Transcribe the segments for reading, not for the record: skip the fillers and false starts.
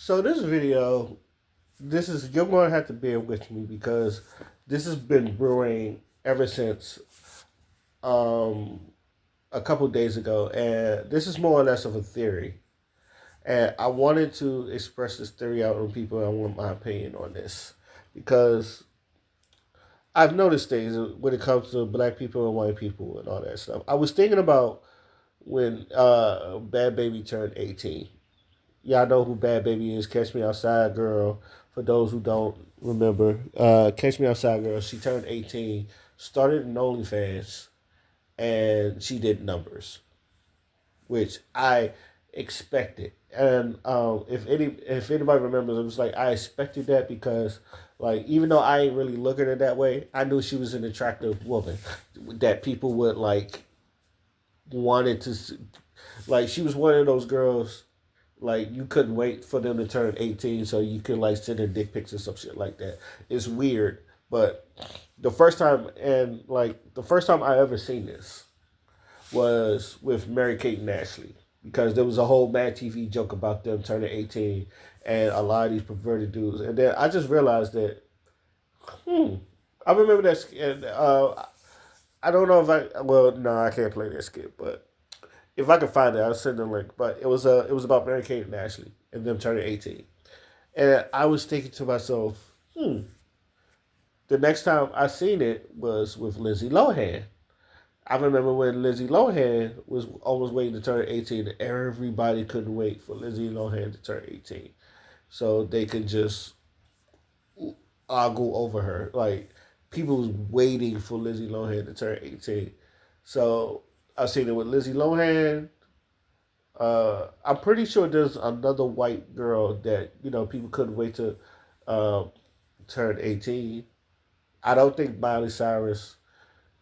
So this video, this is you're going to have to bear with me because this has been brewing ever since um, a couple days ago, and this is more or less of a theory. And I wanted to express this theory out on people. I want my opinion on this because I've noticed things when it comes to black people and white people and all that stuff. I was thinking about when Bad Baby turned 18. Y'all know who Bad Baby is. Catch Me Outside Girl. For those who don't remember, Catch Me Outside Girl. She turned 18, started in OnlyFans, and she did numbers, which I expected. And if anybody remembers, it was like I expected that because like even though I ain't really looking at it that way, I knew she was an attractive woman that people would like wanted to like. She was one of those girls like you couldn't wait for them to turn 18 so you could like send her dick pics or some shit like that. It's weird, but the first time I ever seen this was with Mary Kate and Ashley because there was a whole Mad TV joke about them turning 18 and a lot of these perverted dudes. And then I just realized that, hmm, I remember that, and I don't know if well, no, I can't play that skit, but if I can find it, I'll send the link. But it was about Mary Kate and Ashley and them turning 18. And I was thinking to myself, the next time I seen it was with Lindsay Lohan. I remember when Lindsay Lohan was almost waiting to turn 18, and everybody couldn't wait for Lindsay Lohan to turn 18. So they could just ogle over her. Like, people was waiting for Lindsay Lohan to turn 18. So I seen it with Lindsay Lohan. I'm pretty sure there's another white girl that, people couldn't wait to uh, turn 18. I don't think Miley Cyrus,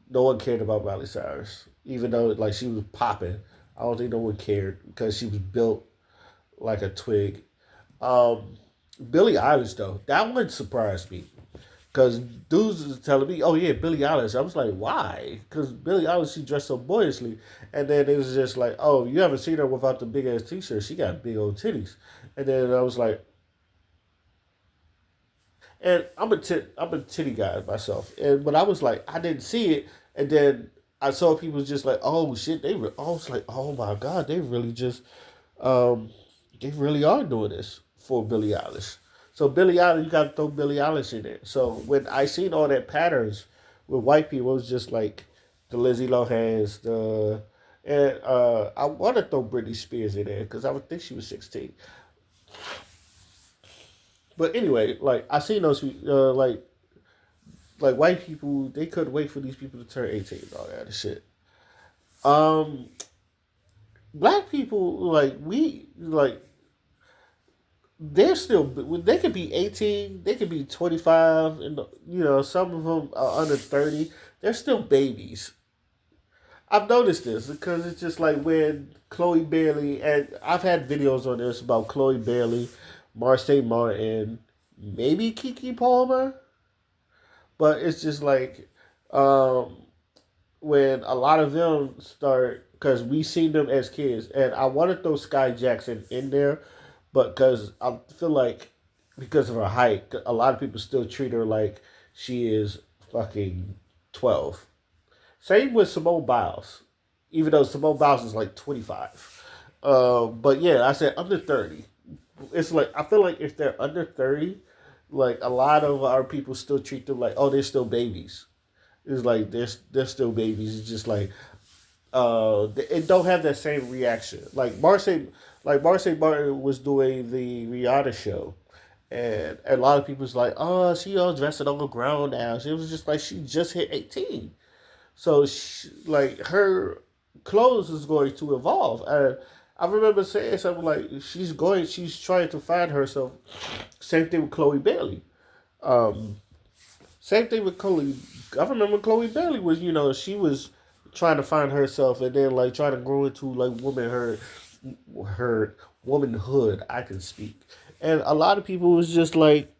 no one cared about Miley Cyrus, even though like she was popping. I don't think no one cared because she was built like a twig. Um, Billie Eilish though, that one surprised me because dudes was telling me, "Oh yeah, Billie Eilish." I was like, "Why?" Because Billie Eilish she dressed so boyishly, and then it was just like, "Oh, you haven't seen her without the big ass t-shirt. She got big old titties." And then I was like, and I'm a titty guy myself, and but I was like, I didn't see it, and then I saw people just like, oh shit, I was like, oh my god, um, they really are doing this for Billie Eilish. So Billie Eilish, you got to throw Billie Eilish in there. So when I seen all that patterns with white people, it was just like the Lizzie Lohans, the and I want to throw Britney Spears in there because I would think she was 16. But anyway, like I seen those like white people, they couldn't wait for these people to turn 18 and all that other shit. Um, Black people, like we, like they're still, they could be 18, they could be 25, and some of them are under 30. They're still babies. I've noticed this because it's just like when Chloe Bailey, and I've had videos on this about Chloe Bailey, Marsai Martin, maybe Kiki Palmer, but it's just like um, when a lot of them start because we seen them as kids, and I want to throw Sky Jackson in there, but because I feel like because of her height, a lot of people still treat her like she is fucking 12. Same with Simone Biles, even though Simone Biles is like 25. But yeah, I said under 30. It's like I feel like if they're under 30, like a lot of our people still treat them like, oh, they're still babies. It's like they're still babies. It's just like it don't have that same reaction. Marseille Martin was doing the Rihanna show, and a lot of people's like, oh, she all dressing on the ground now. She was just like she just hit 18, so like her clothes is going to evolve. And I remember saying something like she's trying to find herself. Same thing with Chloe Bailey. Um, Same thing with Chloe. I remember Chloe Bailey was, she was trying to find herself and then like trying to grow into like her womanhood. I can speak, and a lot of people was just like,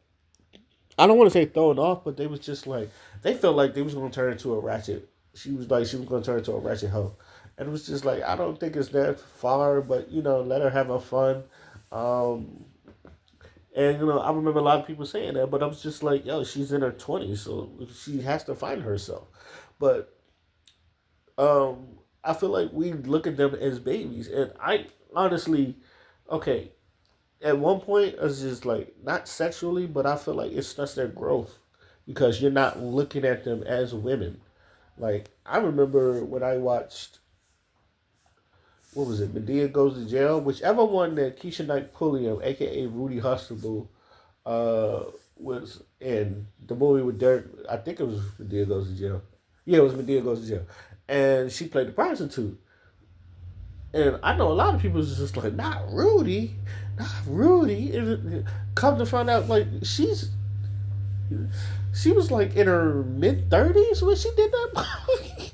I don't want to say thrown off, but they was just like they felt like they was going to turn into a ratchet. She was going to turn into a ratchet hoe, and it was just like I don't think it's that far, but let her have her fun. Um, And I remember a lot of people saying that, but I was just like, yo, she's in her 20s, so she has to find herself. But I feel like we look at them as babies, and I honestly, okay, at one point I was just like not sexually, but I feel like it starts their growth because you're not looking at them as women. Like I remember when I watched, what was it, Medea Goes to Jail, whichever one that Keisha Knight Pulliam, aka Rudy Huxtable, uh, was in the movie with Derek. I think it was Medea Goes to Jail. Yeah, it was Medea Goes to Jail, and she played the prostitute. And I know a lot of people is just like, not Rudy, not Rudy. And come to find out, like she was like in her mid 30s when she did that movie.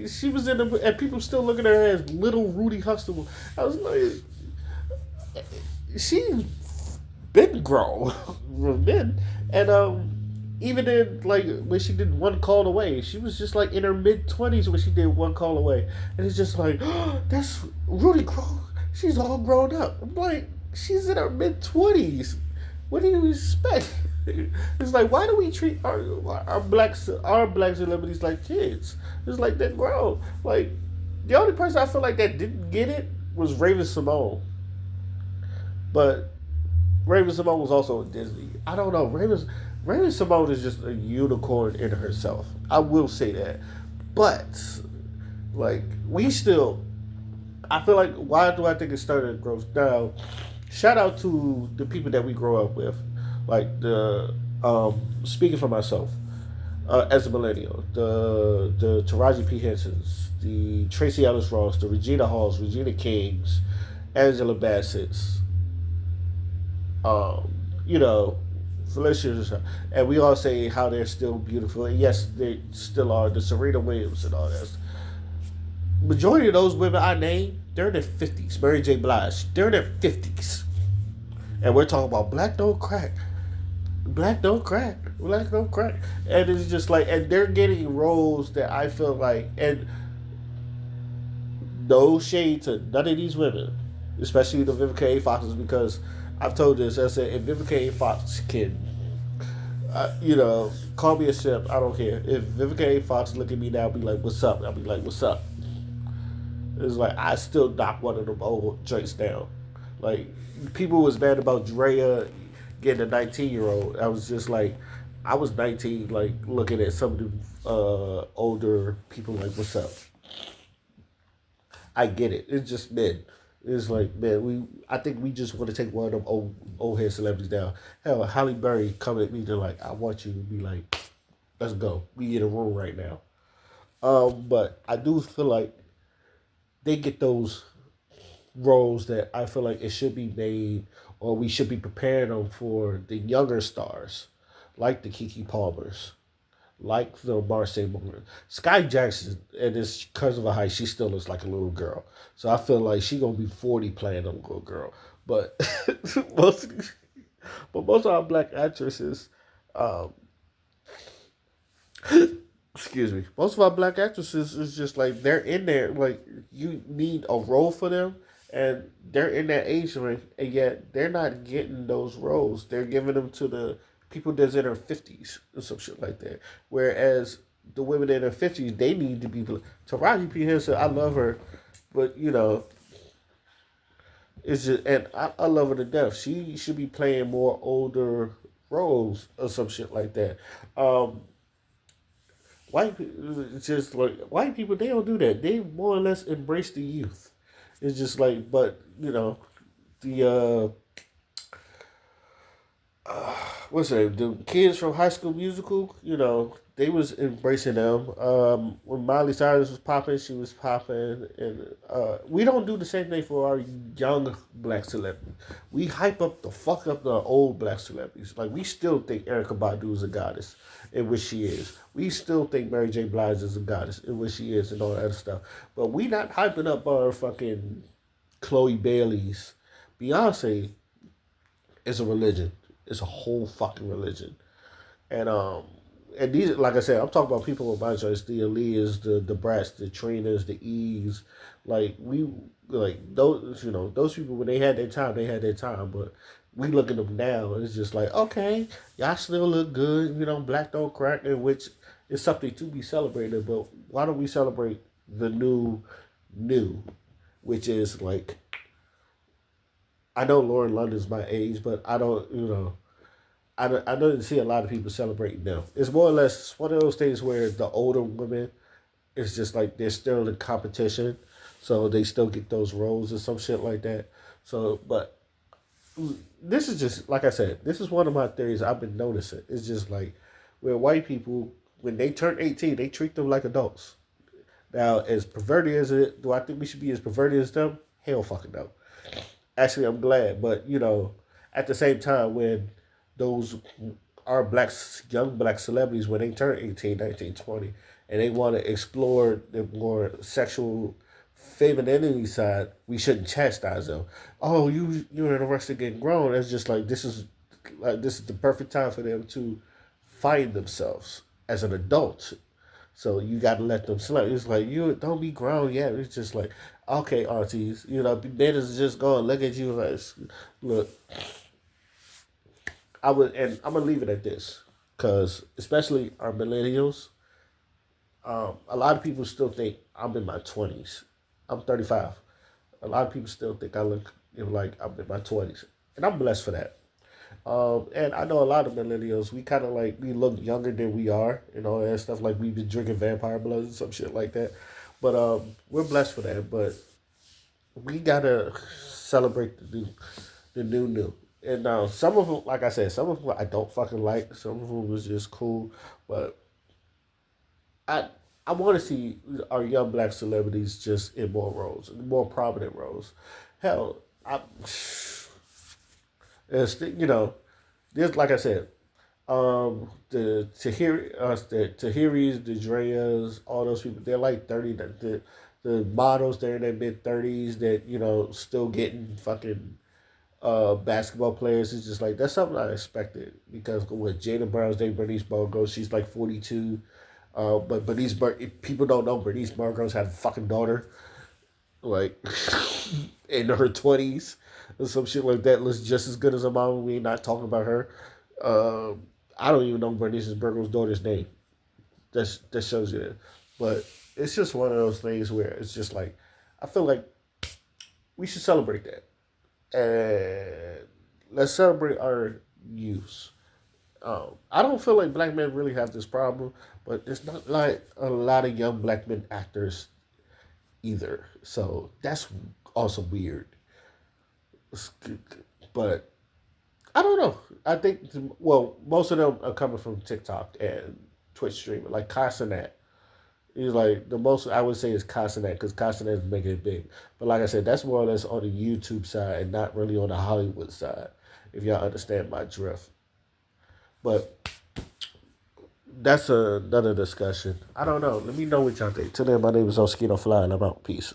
She was in the, and people still looking at her as little Rudy Huxtable. I was like, she's been grown, been, and even in like when she did One Call Away, she was just like in her mid 20s when she did One Call Away, and it's just like, oh, that's Rudy grown. She's all grown up. I'm like, she's in her mid 20s. What do you expect? It's like, why do we treat our black celebrities like kids? It's like they're grown. Like the only person I feel like that didn't get it was Raven Simone, but Raven Simone was also in Disney. I don't know. Raven Simone is just a unicorn in herself. I will say that, but like we still, I feel like, why do I think it started to grow now? Shout out to the people that we grow up with, like the speaking for myself, as a millennial, the Taraji P Hensons, the Tracy Ellis Ross, the Regina Halls, Regina Kings, Angela Bassett's, um, you know, Felicia's, and we all say how they're still beautiful. And yes, they still are. The Serena Williams and all that. Majority of those women I named, they're in their 50s. Mary J. Blige, they're in their 50s. And we're talking about black don't crack. Black don't crack. Black don't crack. And it's just like, and they're getting roles that I feel like, and no shade to none of these women, especially the Vivica A. Foxes, because I've told this. I said, if Vivica A. Fox can, call me a simp, I don't care. If Vivica A. Fox look at me now, be like, "What's up?" I'll be like, "What's up?" It's like I still knock one of them old joints down. Like people was mad about Drea getting a 19-year-old. I was just like, I was 19, like looking at some of the older people, like, "What's up?" I get it. It's just men. It's like, man, I think we just want to take one of them old head celebrities down. Hell, Halle Berry come at me to like, I want you to be like, let's go. We in a room right now. But I do feel like they get those roles that I feel like it should be made, or we should be preparing them for the younger stars, like the Kiki Palmers, like the Marseille Morgan. Sky Jackson, and it's because of her height, she still looks like a little girl. So I feel like she gonna be 40 playing a little girl. But most, but most of our black actresses, um, excuse me, most of our black actresses is just like they're in there. Like you need a role for them, and they're in that age range, and yet they're not getting those roles. They're giving them to the people that's in their 50s or some shit like that. Whereas the women in their 50s, they need to be. Taraji P Henson, I love her, but it's just, and I love her to death. She should be playing more older roles or some shit like that. Um, it's just like white people, they don't do that. They more or less embrace the youth. It's just like, but the what's that? The kids from High School Musical, they was embracing them. When Miley Cyrus was popping, she was popping, and we don't do the same thing for our young black celebrities. We hype up the fuck up the old black celebrities. Like we still think Erica Badu is a goddess, in which she is. We still think Mary J. Blige is a goddess, in which she is, and all that other stuff. But we not hyping up our fucking Chloe Bailey's. Beyonce is a religion. It's a whole fucking religion. And these, like I said, I'm talking about people with my choice: the Aaliyahs, the Brats, the Trinas, the Eves, Like we like those those people when they had their time, they had their time. But we look at them now, and it's just like, okay, y'all still look good. Black don't crack, and which is something to be celebrated. But why don't we celebrate the new, which is like, I know Lauren London's my age, but I don't, I don't see a lot of people celebrating them. It's more or less one of those things where the older women, it's just like they're still in competition, so they still get those roles or some shit like that. So, but this is just like I said. This is one of my theories I've been noticing. It's just like where white people, when they turn 18, they treat them like adults. Now, as perverted as it, do I think we should be as perverted as them? Hell, fucking no. Actually, I'm glad, but at the same time, when those are young black celebrities, when they turn 18, 19, 20, and they want to explore the more sexual femininity side, we shouldn't chastise them. Oh, you're interested in getting grown. It's just like this is the perfect time for them to find themselves as an adult. So you got to let them slip. It's like, you don't be grown yet. It's just like, okay, aunties, men is just going look at you like, look. And I'm gonna leave it at this, because especially our millennials, a lot of people still think I'm in my 20s. I'm 35. A lot of people still think I look like I'm in my 20s, and I'm blessed for that. And I know a lot of millennials, we kind of like, we look younger than we are, and stuff like we've been drinking vampire blood and some shit like that. But we're blessed for that. But we gotta celebrate the new. And now some of them, like I said, some of them I don't fucking like. Some of them was just cool, but I I want to see our young black celebrities just in more roles, more prominent roles. Hell, it's, there's, like I said, the Tahiris, the Dreas, all those people, they're like 30. The models, they're in their mid 30s that still getting fucking basketball players. Is just like, that's something I expected, because with Jada Brown's day, Bernice Burgos, she's like 42. But people don't know Bernice Burgos had a fucking daughter, like in her 20s or some shit like that. Looks just as good as her mom. We ain't not talking about her. I don't even know Bernice Burgos' daughter's name. That shows you that. But it's just one of those things where it's just like, I feel like we should celebrate that, and let's celebrate our youth. I don't feel like black men really have this problem, but there's not like a lot of young black men actors either. So that's also weird. But I don't know. I think, well, most of them are coming from TikTok and Twitch streaming. Like Casanet. He's like, the most I would say is Casanet, because Casanet is making it big. But like I said, that's more or less on the YouTube side and not really on the Hollywood side, if y'all understand my drift. But that's another discussion. I don't know. Let me know what y'all think. Today, my name is Oskino Fly, and I'm out. Peace.